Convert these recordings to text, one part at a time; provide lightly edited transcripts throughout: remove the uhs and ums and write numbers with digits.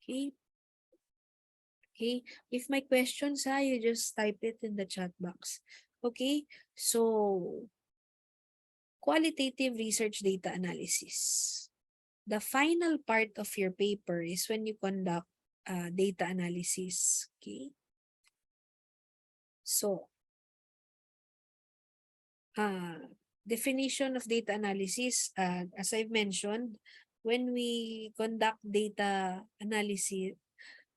Okay? Okay? If my questions, you just type it in the chat box. Okay? So, qualitative research data analysis. The final part of your paper is when you conduct data analysis. Okay? So, definition of data analysis, as I've mentioned, when we conduct data analysis,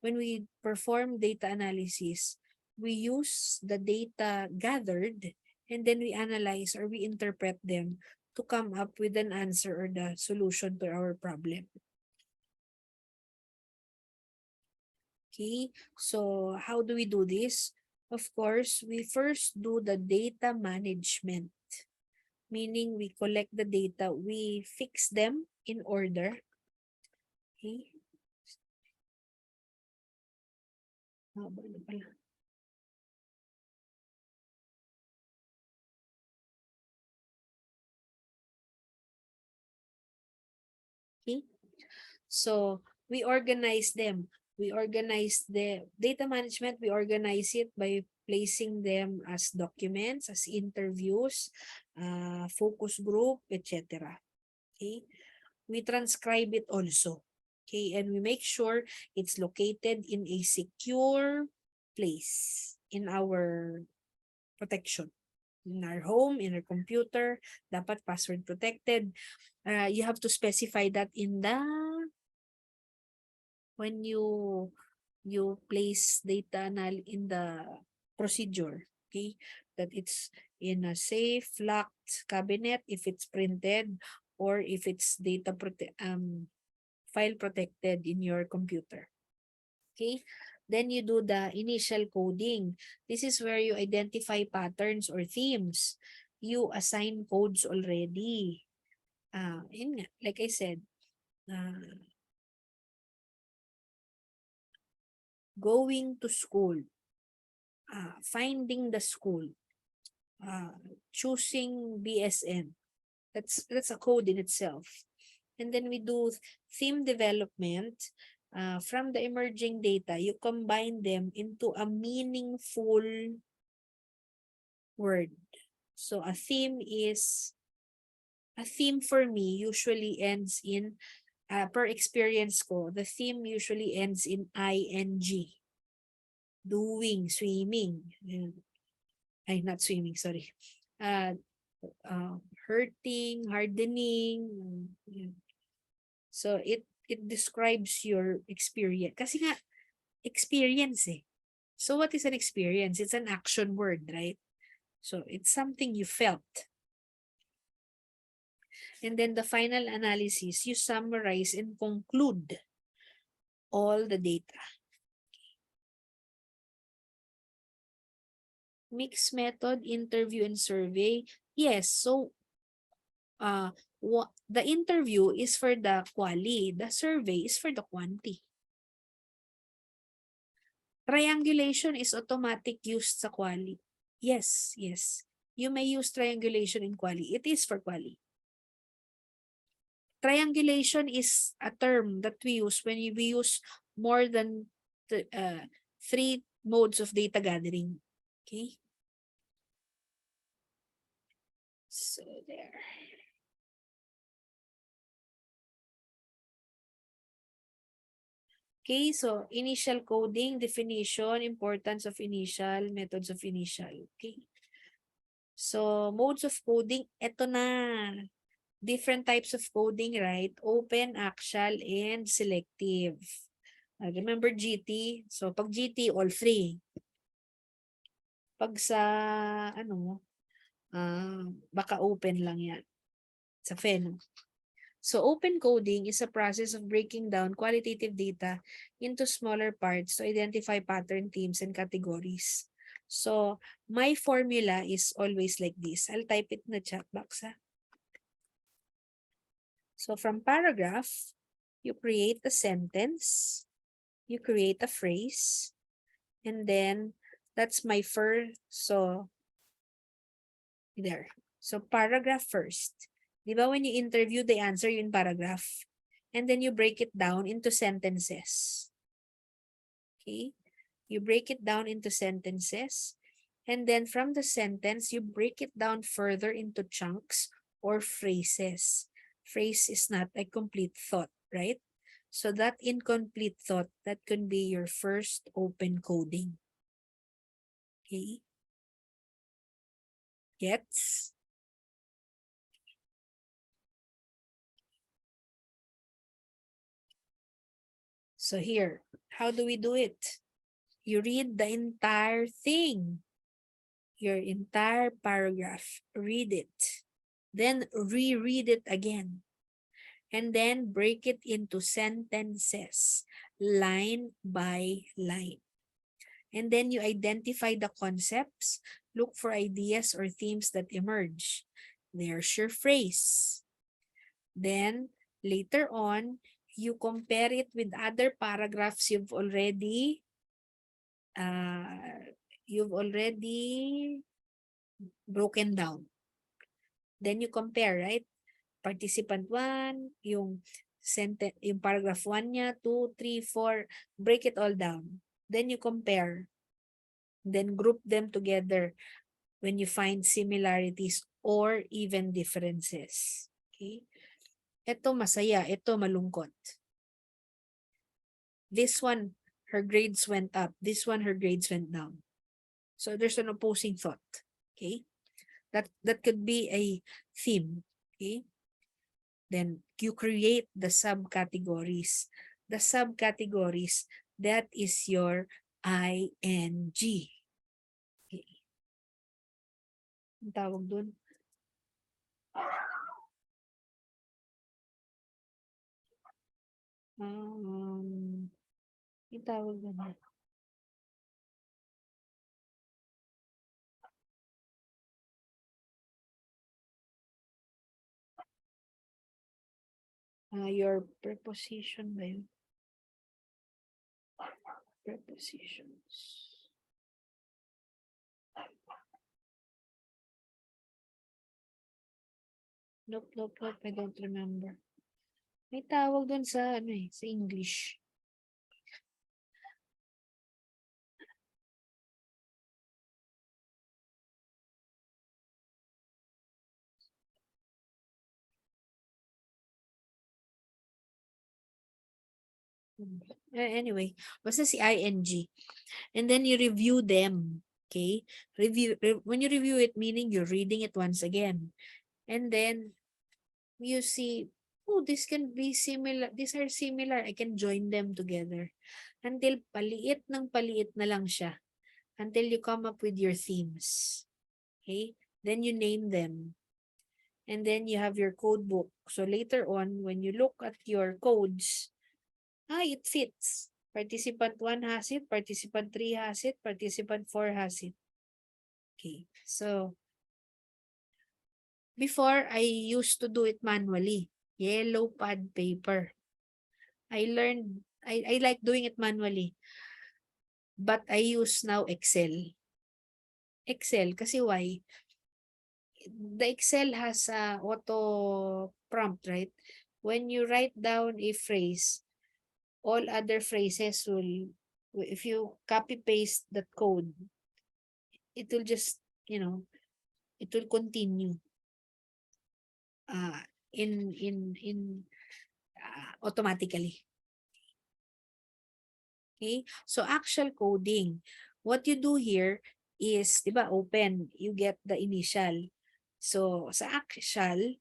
when we perform data analysis, we use the data gathered and then we analyze or we interpret them to come up with an answer or the solution to our problem. Okay, so how do we do this? Of course, we first do the data management, meaning we collect the data, we fix them in order. Okay. Haba na pala. Okay. So, we organize them. We organize the data management, we organize it by placing them as documents, as interviews, focus group, etc. Okay. We transcribe it also. Okay, and we make sure it's located in a secure place in our protection. In our home, in our computer, dapat password protected. You have to specify that in the when you place data in the procedure, okay, that it's in a safe locked cabinet if it's printed or if it's file protected in your computer. Okay, then you do the initial coding. This is where you identify patterns or themes. You assign codes already. Yun nga, like I said, going to school, finding the school, choosing BSN. That's a code in itself. And then we do theme development. From the emerging data, you combine them into a meaningful word. So a theme for me usually ends in, per experience ko, the theme usually ends in ing. Doing, swimming. Ay, not swimming, sorry. Uh, Hurting, hardening. So it describes your experience. Kasi nga, experience eh. So what is an experience? It's an action word, right? So it's something you felt. And then the final analysis, you summarize and conclude all the data. Mixed method, interview and survey. Yes, so the interview is for the quali, the survey is for the quanti. Triangulation is automatic used sa quali. Yes, yes. You may use triangulation in quali. It is for quali. Triangulation is a term that we use when we use more than 3 modes of data gathering. Okay? So there. Okay, so initial coding, definition, importance of initial, methods of initial. Okay. So modes of coding, eto na. Different types of coding, right? Open, actual, and selective. Remember GT? So pag GT, all three. Pag sa, baka open lang yan. Sa FEN. So open coding is a process of breaking down qualitative data into smaller parts to identify pattern, themes, and categories. So my formula is always like this. I'll type it in the chat box. So from paragraph, you create a sentence, you create a phrase, and then that's my first. So there. So paragraph first. Di ba when you interview, they answer you in paragraph. And then you break it down into sentences. Okay? You break it down into sentences. And then from the sentence, you break it down further into chunks or phrases. Phrase is not a complete thought, right? So that incomplete thought, that can be your first open coding. Okay? Gets? So here, how do we do it? You read the entire thing, your entire paragraph. Read it. Then reread it again. And then break it into sentences, line by line. And then you identify the concepts, look for ideas or themes that emerge. There's your phrase. Then, later on, you compare it with other paragraphs uh, you've already broken down. Then you compare, right? Participant 1, yung paragraph 1 niya, 2, 3, 4, break it all down. Then you compare. Then group them together when you find similarities or even differences. Okay? Ito masaya, ito malungkot. This one, her grades went up. This one, her grades went down. So there's an opposing thought. Okay? That could be a theme. Okay? Then you create the subcategories. The subcategories, that is your ING. Okay. Ang tawag dun? Yung tawag dun. Your preposition ba yun? Prepositions. Nope, nope, nope. I don't remember. May tawag dun sa, sa English. Anyway, basta si ING. And then you review them. Okay? When you review it, meaning you're reading it once again. And then you see, oh, this can be similar. These are similar. I can join them together. Until paliit na lang siya. Until you come up with your themes. Okay? Then you name them. And then you have your code book. So later on, when you look at your codes, it fits. Participant 1 has it, participant 3 has it, participant 4 has it. Okay. So, before, I used to do it manually. Yellow pad paper. I like doing it manually. But I use now Excel. Excel, kasi why? The Excel has a auto prompt, right? When you write down a phrase, all other phrases will, if you copy paste that code, it will just, it will continue uh, automatically. Okay? So actual coding, what you do here is, di ba, open, you get the initial. So sa actual,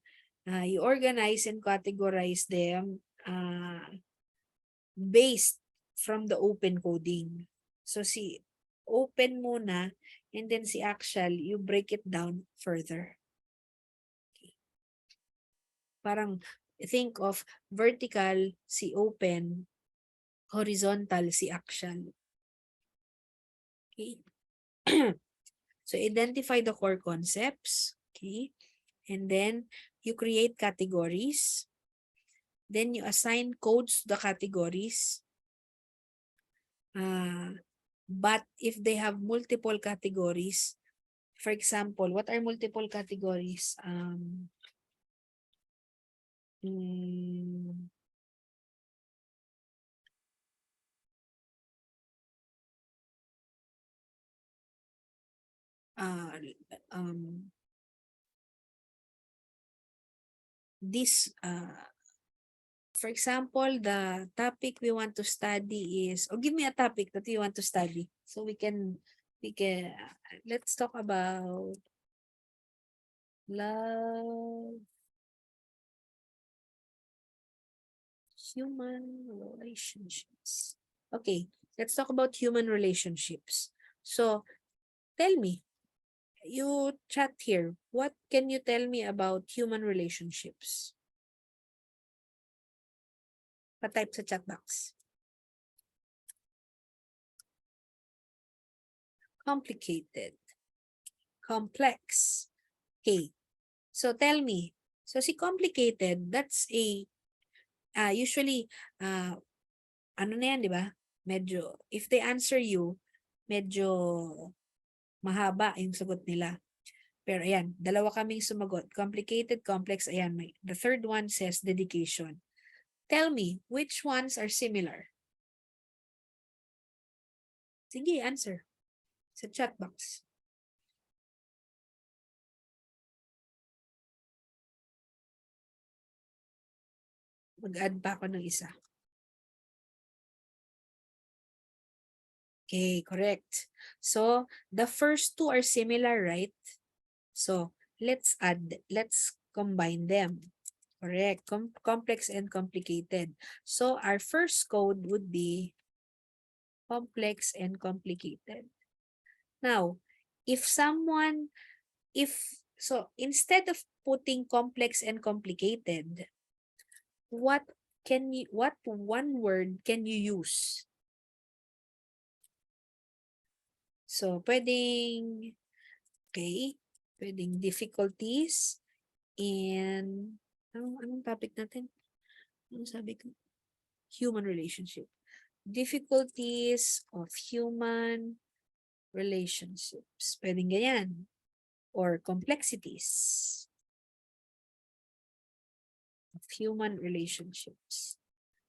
you organize and categorize them based from the open coding. So si open muna, and then si actual, you break it down further. Okay. Parang think of vertical si open, horizontal si actual. Okay. So identify the core concepts. Okay. And then you create categories. Then you assign codes to the categories. But if they have multiple categories, for example, what are multiple categories? this for example, the topic we want to study is, or give me a topic that you want to study so we can let's talk about love, human relationships. Okay, let's talk about human relationships. So tell me, you chat here, what can you tell me about human relationships? Pa-type sa chat box. Complicated. Complex. Okay. So tell me. So si complicated, that's a usually ano na yan, di ba? Medyo if they answer you, medyo mahaba yung sagot nila. Pero ayan, dalawa kaming sumagot. Complicated, complex, ayan. The third one says dedication. Tell me, which ones are similar? Sige, answer. Sa chat box. Mag-add pa ako ng isa. Okay, correct. So, the first two are similar, right? So, let's combine them. Correct. Complex and complicated. So, our first code would be complex and complicated. Now, so instead of putting complex and complicated, what one word can you use? So, pwedeng difficulties and anong topic natin? Ano sabi ko? Human relationship. Difficulties of human relationships. Pwedeng ganyan. Or complexities of human relationships.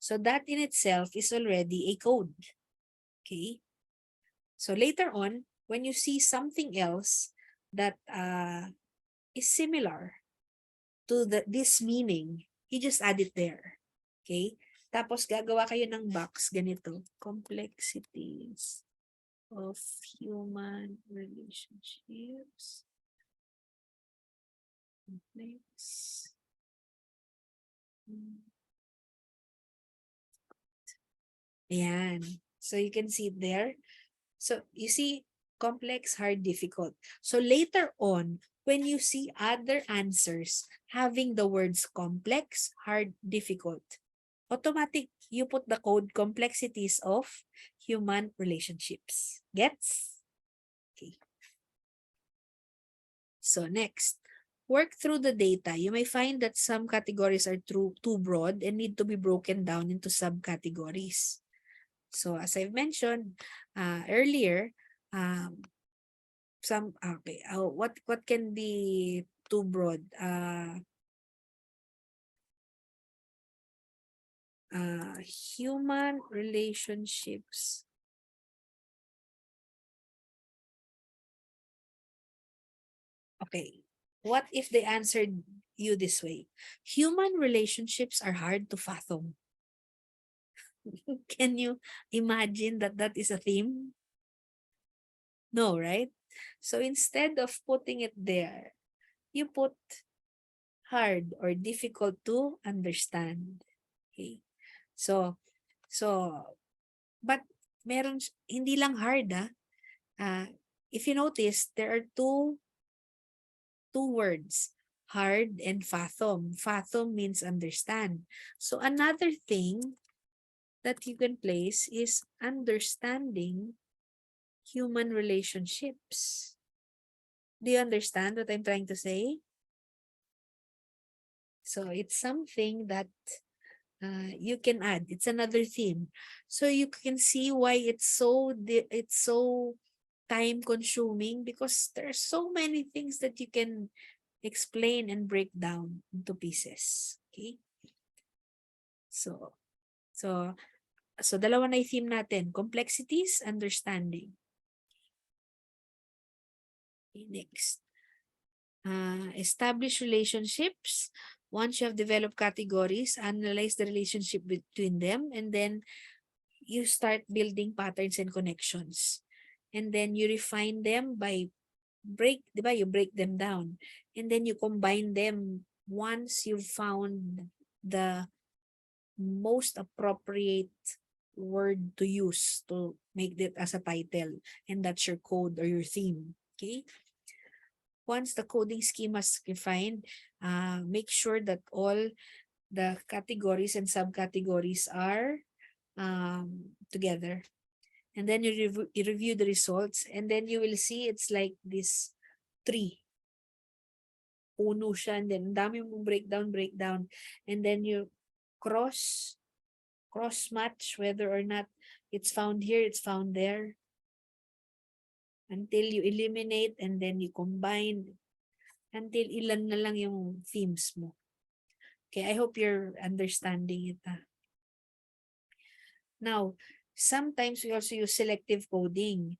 So that in itself is already a code. Okay? So later on, when you see something else that is similar to this meaning, you just add it there. Okay? Tapos gagawa kayo ng box ganito. Complexities of human relationships. Complex. Ayan. So you can see it there. So you see, complex, hard, difficult. So later on, when you see other answers having the words complex, hard, difficult, automatic, you put the code complexities of human relationships. Gets? Okay. So next, work through the data. You may find that some categories are too broad and need to be broken down into subcategories. So as I've mentioned earlier, what can be too broad? Human relationships. Okay. What if they answered you this way? Human relationships are hard to fathom. Can you imagine that is a theme? No, right? So instead of putting it there, you put hard or difficult to understand. Okay. So, but meron, hindi lang hard if you notice, there are two words, hard and fathom. Fathom means understand. So another thing that you can place is understanding human relationships. Do you understand what I'm trying to say? So it's something that you can add. It's another theme. So you can see why it's so time consuming, because there are so many things that you can explain and break down into pieces. Okay? So dalawa na yung theme natin, complexities, understanding. Okay, next. Establish relationships. Once you have developed categories, analyze the relationship between them, and then you start building patterns and connections. And then you refine them by diba? You break them down. And then you combine them once you've found the most appropriate word to use to make that as a title. And that's your code or your theme. Okay? Once the coding schema is refined, make sure that all the categories and subcategories are together. And then you review the results, and then you will see it's like this tree. Puno siya, and then dami mong breakdown. And then you cross match whether or not it's found here, it's found there. Until you eliminate, and then you combine until ilan na lang yung themes mo. Okay, I hope you're understanding it. Now, sometimes we also use selective coding.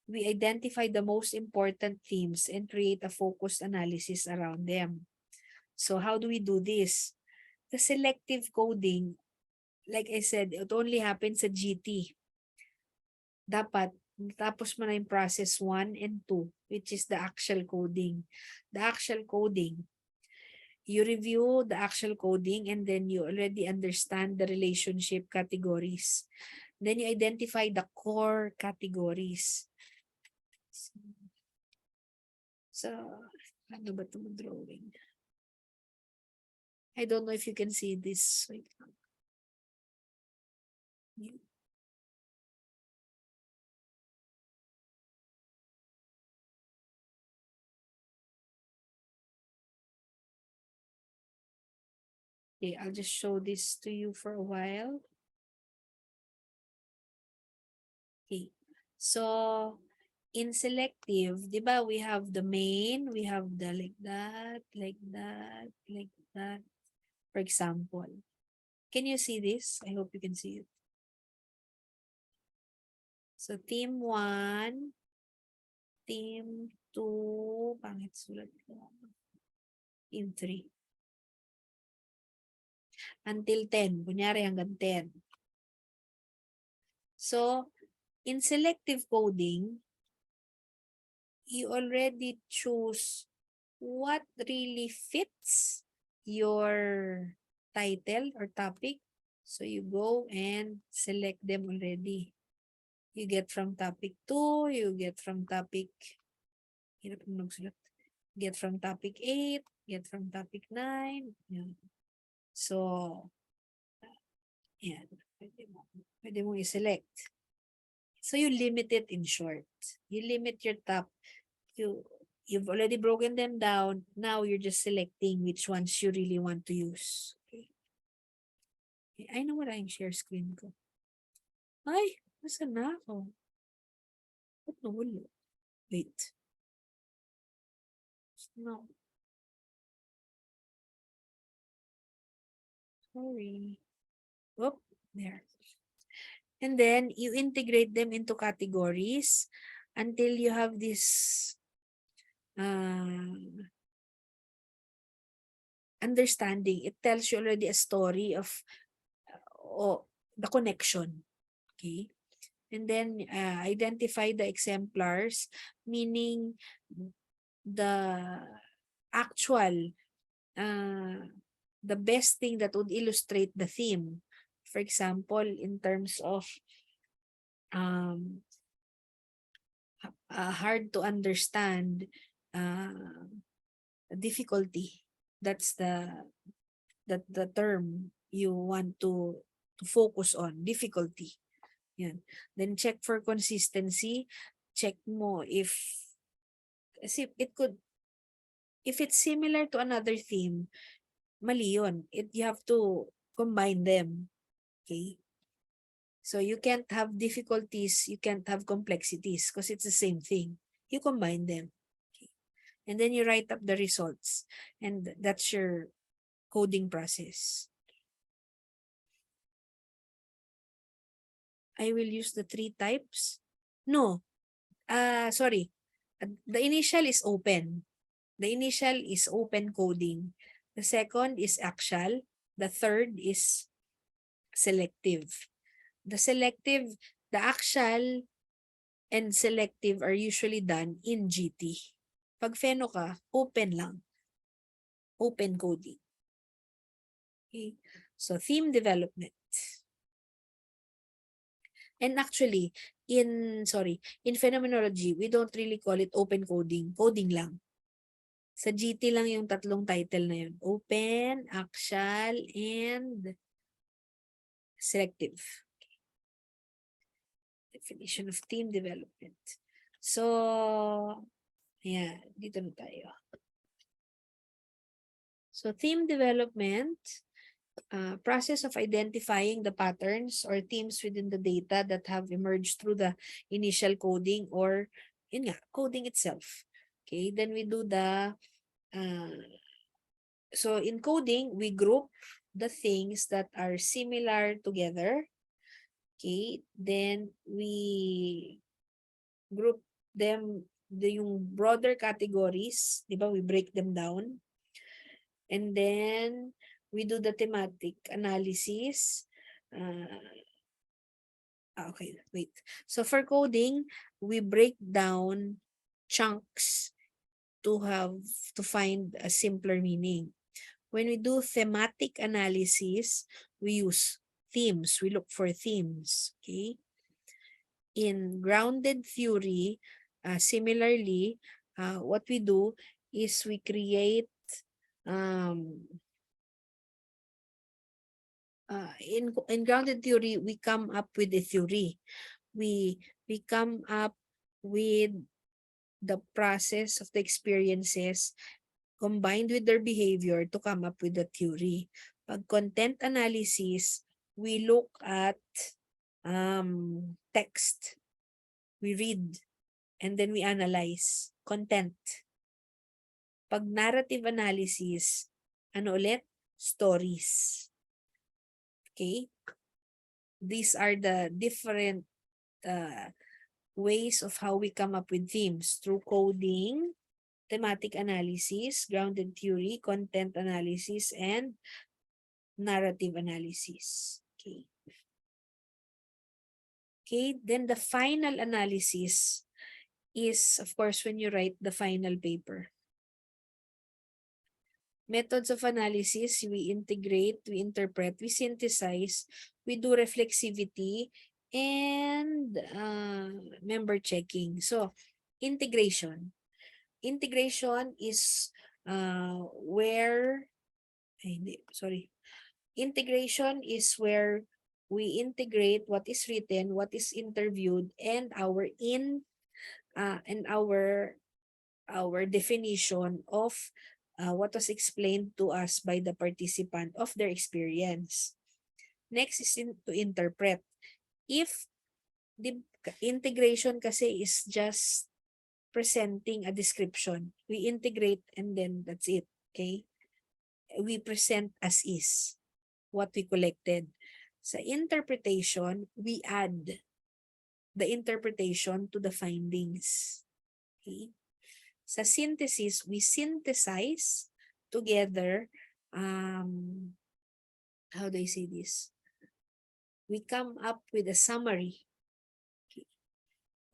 We identify the most important themes and create a focused analysis around them. So how do we do this? The selective coding, like I said, it only happens sa GT. Dapat, tapos mo na yung process 1 and 2, which is the actual coding. The actual coding, you review the actual coding, and then you already understand the relationship categories. Then you identify the core categories. So, ano ba ito drawing? I don't know if you can see this. Wait lang. Okay, I'll just show this to you for a while. Okay. So, in selective, di ba, we have the main, we have the like that, like that, like that. For example, can you see this? I hope you can see it. So, team 1, team 2, pangit sulat ko. Team 3. Until 10. Kunyari hanggang 10. So, in selective coding, you already choose what really fits your title or topic. So you go and select them already. You get from topic 2, you get from topic, get from topic 8, get from topic 9. Yan. So, yan. Pwede mo i-select. So you limit it in short. You limit your top. You've already broken them down. Now you're just selecting which ones you really want to use. Okay. Ay, nawala yung share screen ko. Ay, nasa na ako? Ba't nawala? Wait. No. Sorry. Oop, there. And then you integrate them into categories until you have this understanding. It tells you already a story of the connection. Okay. And then identify the exemplars, meaning the actual, the best thing that would illustrate the theme. For example, in terms of hard to understand difficulty. That's the term you want to focus on, difficulty. Yan. Then check for consistency. Check mo if it's similar to another theme, mali yun. You have to combine them. Okay? So you can't have difficulties, you can't have complexities because it's the same thing. You combine them. Okay? And then you write up the results. And that's your coding process. I will use the 3 types. No. Sorry. The initial is open. The initial is open coding. The second is actual. The third is selective. The actual and selective are usually done in GT. Pag Feno ka, open lang. Open coding. Okay. So, theme development. And actually, in phenomenology, we don't really call it open coding. Coding lang. Sa GT lang yung tatlong title na yun. Open, actual, and selective. Definition of team development. So, ayan, dito na tayo. So, theme development, process of identifying the patterns or themes within the data that have emerged through the initial coding or, yun nga, coding itself. Okay, then we do the, so in coding, we group the things that are similar together. Okay, then we group them, yung broader categories, di ba? We break them down. And then we do the thematic analysis. Okay, wait. So for coding, we break down chunks to find a simpler meaning. When we do thematic analysis, we use themes. We look for themes. Okay. In grounded theory, similarly, what we do is we create in grounded theory, we come up with a theory. We come up with the process of the experiences combined with their behavior to come up with the theory. Pag content analysis, we look at text. We read and then we analyze content. Pag narrative analysis, ano ulit? Stories. Okay? These are the different ways of how we come up with themes through coding, thematic analysis, grounded theory, content analysis, and narrative analysis. Okay. Okay, then the final analysis is, of course, when you write the final paper. Methods of analysis, we integrate, we interpret, we synthesize, we do reflexivity, and member checking. So, integration. Integration is where, Integration is where we integrate what is written, what is interviewed, and our definition of what was explained to us by the participant of their experience. Next is to interpret. If the integration kasi is just presenting a description, we integrate and then that's it. Okay? We present as is what we collected. Sa interpretation, we add the interpretation to the findings. Okay? Sa synthesis, we synthesize together, how do I say this? We come up with a summary. Okay.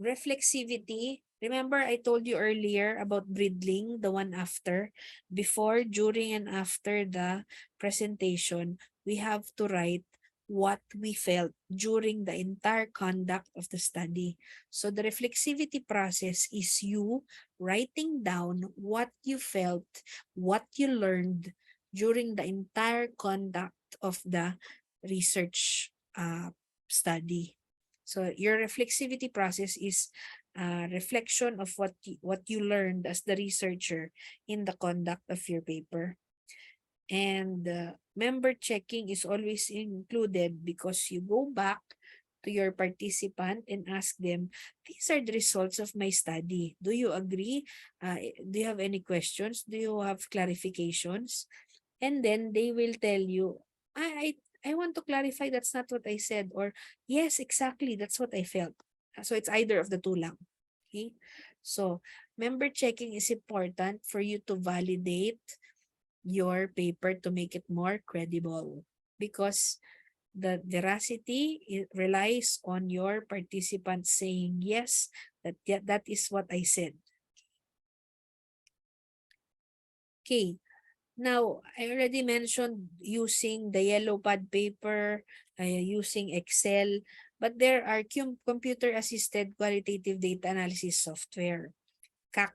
Reflexivity, remember I told you earlier about Bridling, the one after. Before, during, and after the presentation, we have to write what we felt during the entire conduct of the study. So the reflexivity process is you writing down what you felt, what you learned during the entire conduct of the research study. So your reflexivity process is a reflection of what you learned as the researcher in the conduct of your paper. And member checking is always included because you go back to your participant and ask them, these are the results of my study. Do you agree? Do you have any questions? Do you have clarifications? And then they will tell you, I want to clarify, that's not what I said. Or, yes, exactly, that's what I felt. So it's either of the two lang. Okay? So, member checking is important for you to validate your paper to make it more credible, because the veracity relies on your participants saying yes, that is what I said. Okay, now I already mentioned using the yellow pad paper, using Excel, but there are computer assisted qualitative data analysis software, CAC,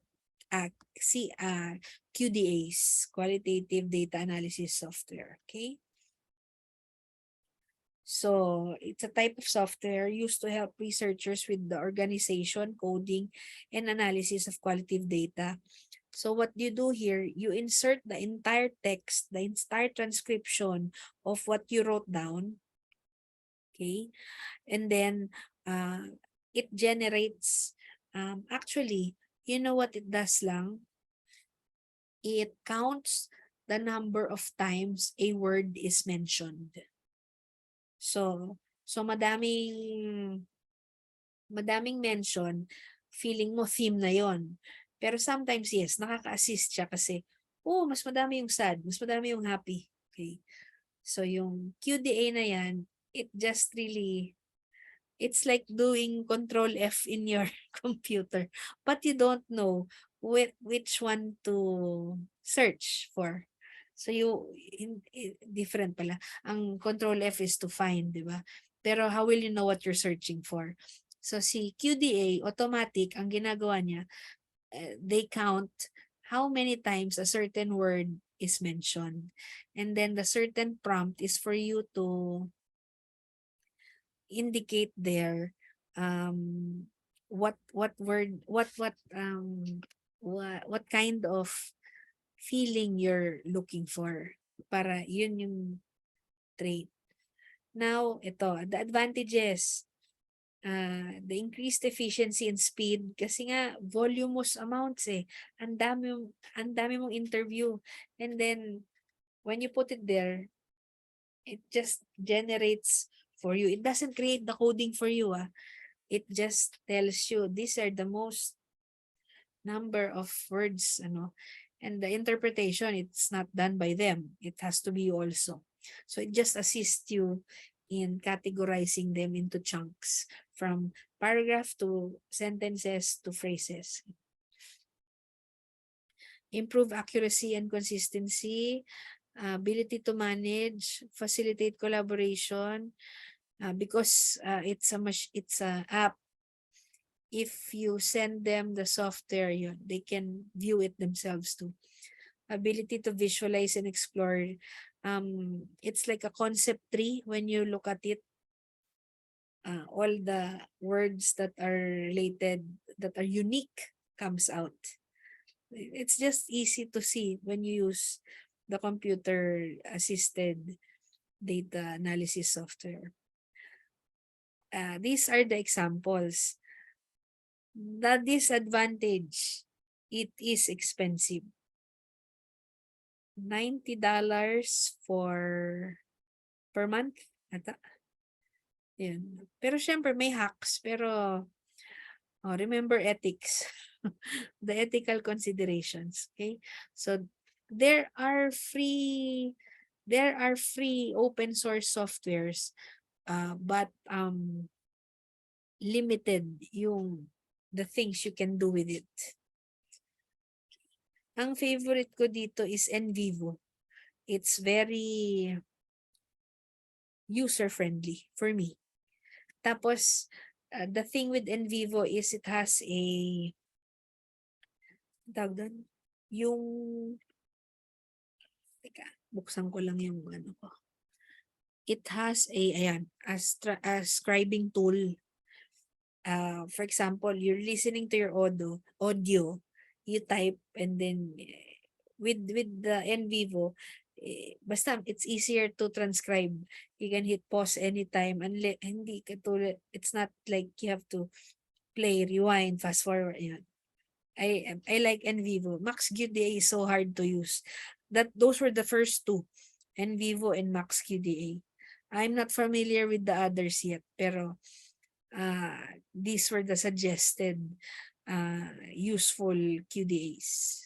QDAs, qualitative data analysis software. Okay, so it's a type of software used to help researchers with the organization, coding, and analysis of qualitative data. So what you do here, you insert the entire text, the entire transcription of what you wrote down, okay? And then it generates, actually, you know what it does lang? It counts the number of times a word is mentioned. So madaming mention, feeling mo theme na yon. Pero sometimes, yes, nakaka-assist siya kasi, oh, mas madami yung sad, mas madami yung happy. Okay. So yung QDA na yan, it just really, it's like doing control F in your computer, but you don't know which one to search for. So different pala. Ang control F is to find, di ba? Pero how will you know what you're searching for? So si QDA, automatic, ang ginagawa niya, they count how many times a certain word is mentioned. And then the certain prompt is for you to indicate there what word what kind of feeling you're looking for, para yun yung trait. Now ito, the advantages, the increased efficiency and speed, kasi nga voluminous amounts ang dami mong interview, and then when you put it there, it just generates for you. It doesn't create the coding for you. It just tells you these are the most number of words, and the interpretation, it's not done by them. It has to be also. So it just assists you in categorizing them into chunks, from paragraph to sentences to phrases. Improve accuracy and consistency, ability to manage, facilitate collaboration, because it's a app. If you send them the software, they can view it themselves too. Ability to visualize and explore. It's like a concept tree when you look at it. All the words that are related, that are unique, comes out. It's just easy to see when you use the computer assisted data analysis software. These are the examples. The disadvantage, it is expensive. $90 per month ata. Yan. Pero syempre may hacks, pero remember ethics. The ethical considerations, okay? So there are free open source softwares, but limited yung the things you can do with it. Ang favorite ko dito is NVivo. It's very user-friendly for me. Tapos, the thing with NVivo is it has a, yung, teka, buksan ko lang yung ano ko. It has a scribing tool. For example, you're listening to your audio, you type, and then with the NVivo, basta it's easier to transcribe. You can hit pause anytime, and hindi katulad, it's not like you have to play, rewind, fast forward. Yan. I like NVivo. Max QDA is so hard to use. Those were the first two, NVivo and Max QDA. I'm not familiar with the others yet, pero these were the suggested useful QDAs.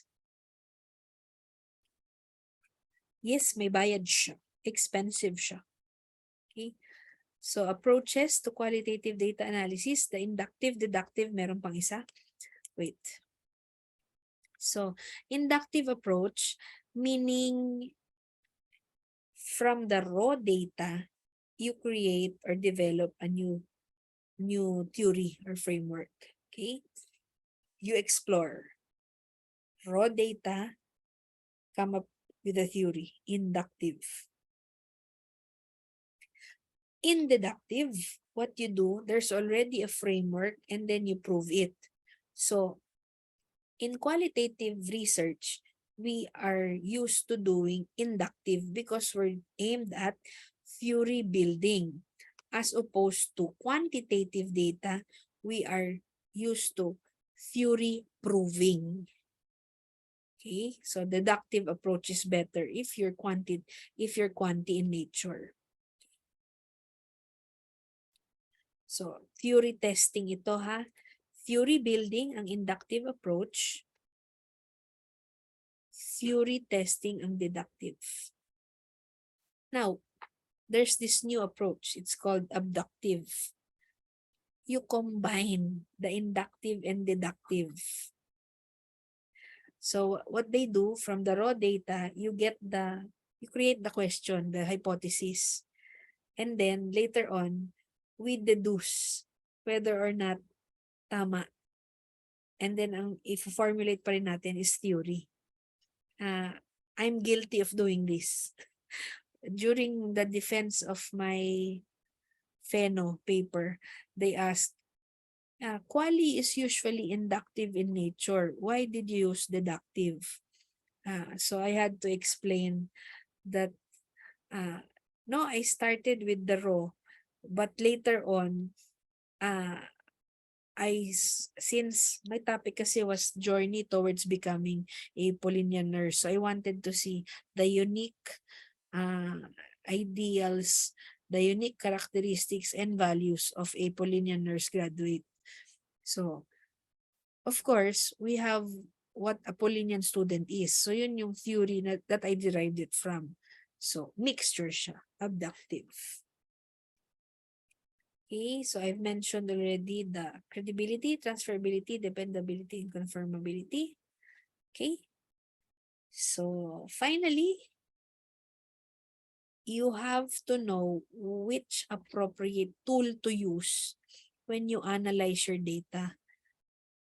Yes, may bayad siya. Expensive siya. Okay? So, approaches to qualitative data analysis, the inductive, deductive, meron pang isa. Wait. So, inductive approach, meaning from the raw data, you create or develop a new theory or framework. Okay? You explore raw data, come up with a theory, inductive. In deductive, what you do, there's already a framework and then you prove it. So, in qualitative research, we are used to doing inductive because we're aimed at theory building. As opposed to quantitative data, we are used to theory proving. Okay, so deductive approach is better if you're quanti in nature. So, theory testing ito ha. Theory building ang inductive approach. Theory testing ang deductive. Now, there's this new approach. It's called abductive. You combine the inductive and deductive. So, what they do from the raw data, you create the question, the hypothesis. And then, later on, we deduce whether or not tama. And then, ang i-formulate pa rin natin is theory. I'm guilty of doing this. During the defense of my Pheno paper, they asked, quali is usually inductive in nature. Why did you use deductive? So I had to explain that, no, I started with the raw, but later on, since my topic kasi was journey towards becoming a Paulinian nurse, so I wanted to see the unique ideals, the unique characteristics and values of a Paulinian nurse graduate. So, of course, we have what a Paulinian student is. So, yun yung theory that I derived it from. So, mixture siya, abductive. Okay, so I've mentioned already the credibility, transferability, dependability, and confirmability. Okay, so finally, you have to know which appropriate tool to use when you analyze your data.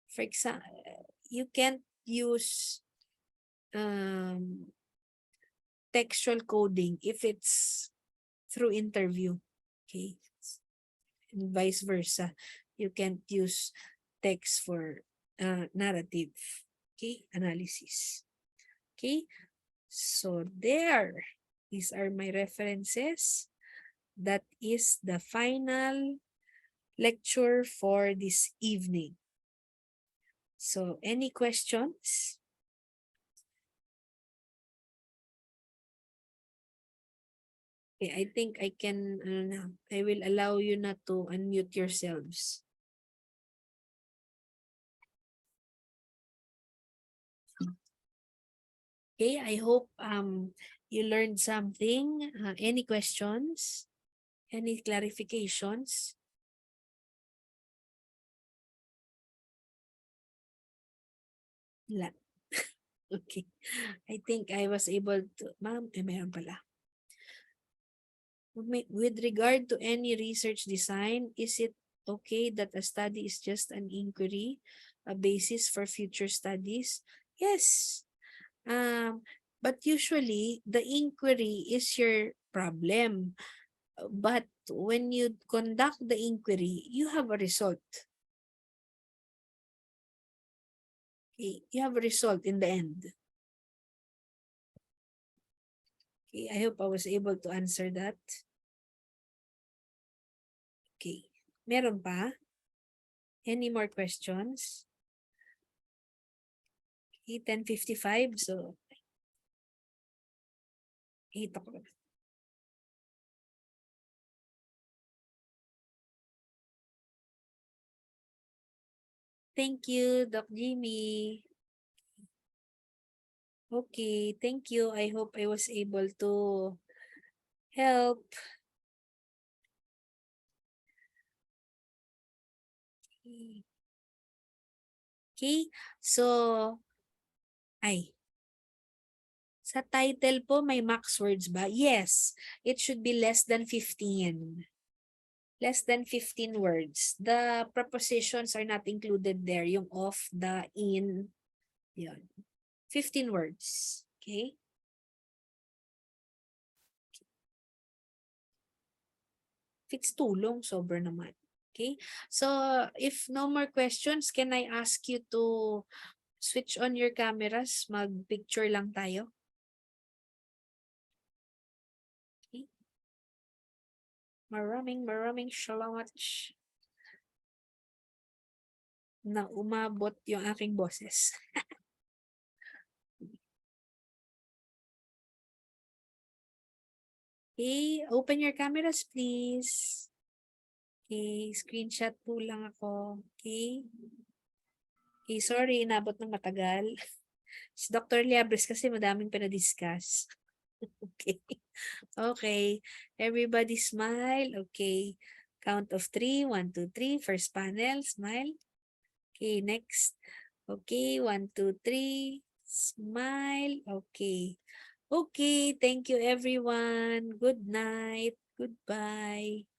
For example, you can't use textual coding if it's through interview. Okay, and vice versa. You can't use text for narrative, okay, analysis. Okay, so these are my references. That is the final lecture for this evening. So, any questions? Okay, I think I will allow you not to unmute yourselves. Okay, I hope you learned something. Any questions? Any clarifications? Wala. Okay. I think I was able to, ma'am, meron pala. With regard to any research design, is it okay that a study is just an inquiry, a basis for future studies? Yes. But usually, the inquiry is your problem. But when you conduct the inquiry, you have a result. Okay? You have a result in the end. Okay, I hope I was able to answer that. Okay. Meron pa? Any more questions? Okay, 10:55. So, 8 o'clock. Thank you, Doc Jimmy. Okay, thank you. I hope I was able to help. Okay, so, ay, sa title po, may max words ba? Yes, it should be less than 15. Less than 15 words. The prepositions are not included there. Yung of, the, in, yun. 15 words. Okay? If it's too long, sobra naman. Okay? So, if no more questions, can I ask you to switch on your cameras? Mag-picture lang tayo. Okay? Maraming salamat na umabot yung aking boses. Okay, open your cameras please. Okay, screenshot po lang ako. Okay. Okay, sorry, inabot ng matagal. Si Dr. Liabres kasi madaming pinadiscuss. Okay. Okay. Everybody smile. Okay. Count of 3. 1, 2, 3. First panel, smile. Okay, next. Okay, 1, 2, 3. Smile. Okay. Okay, thank you everyone. Good night. Goodbye.